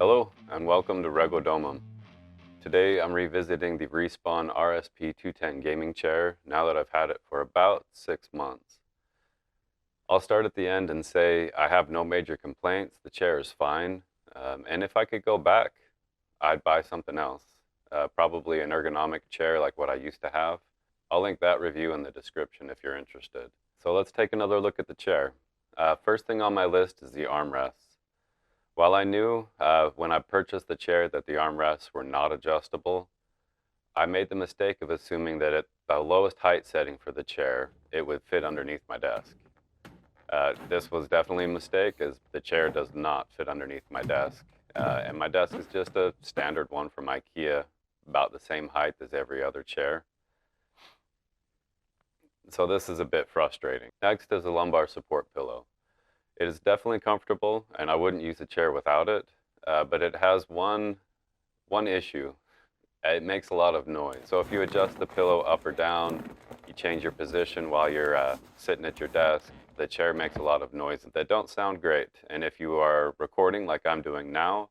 Hello and welcome to Regodomum. Today I'm revisiting the Respawn RSP-210 gaming chair now that I've had it for about 6 months. I'll start at the end and say I have no major complaints, the chair is fine, and if I could go back, I'd buy something else. Probably an ergonomic chair like what I used to have. I'll link that review in the description if you're interested. So let's take another look at the chair. First thing on my list is the armrests. While I knew when I purchased the chair that the armrests were not adjustable, I made the mistake of assuming that at the lowest height setting for the chair, it would fit underneath my desk. This was definitely a mistake, as the chair does not fit underneath my desk. And my desk is just a standard one from IKEA, about the same height as every other chair. So this is a bit frustrating. Next is a lumbar support pillow. It is definitely comfortable, and I wouldn't use a chair without it, but it has one issue. It makes a lot of noise. So if you adjust the pillow up or down, you change your position while you're sitting at your desk, the chair makes a lot of noise that don't sound great. And if you are recording like I'm doing now,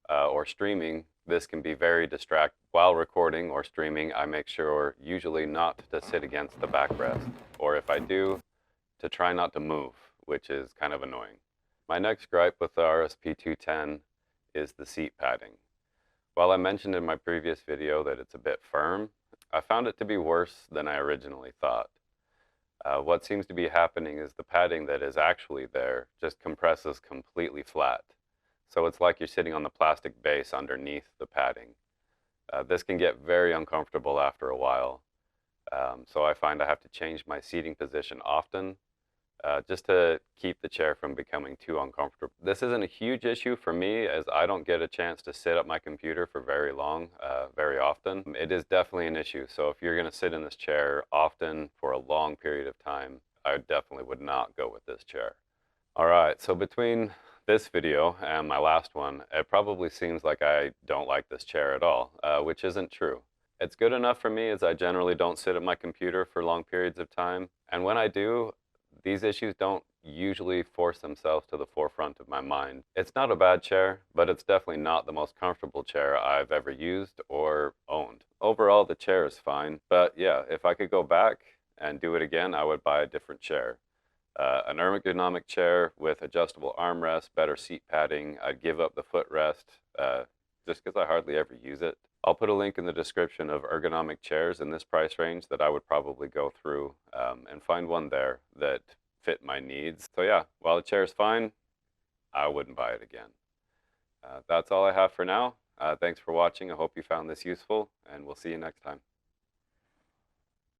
or streaming, this can be very distracting. While recording or streaming, I make sure usually not to sit against the backrest, or if I do, to try not to move, which is kind of annoying. My next gripe with the RSP-210 is the seat padding. While I mentioned in my previous video that it's a bit firm, I found it to be worse than I originally thought. What seems to be happening is the padding that is actually there just compresses completely flat. So it's like you're sitting on the plastic base underneath the padding. This can get very uncomfortable after a while. So I find I have to change my seating position often, just to keep the chair from becoming too uncomfortable. This isn't a huge issue for me, as I don't get a chance to sit at my computer for very long, very often. It is definitely an issue. So if you're going to sit in this chair often for a long period of time, I definitely would not go with this chair. All right, so between this video and my last one, it probably seems like I don't like this chair at all, which isn't true. It's good enough for me, as I generally don't sit at my computer for long periods of time. And when I do, these issues don't usually force themselves to the forefront of my mind. It's not a bad chair, but it's definitely not the most comfortable chair I've ever used or owned. Overall, the chair is fine, but yeah, if I could go back and do it again, I would buy a different chair. An ergonomic chair with adjustable armrests, better seat padding. I'd give up the footrest just because I hardly ever use it. I'll put a link in the description of ergonomic chairs in this price range that I would probably go through and find one there that fit my needs. So yeah, while the chair is fine, I wouldn't buy it again. That's all I have for now. Thanks for watching. I hope you found this useful, and we'll see you next time.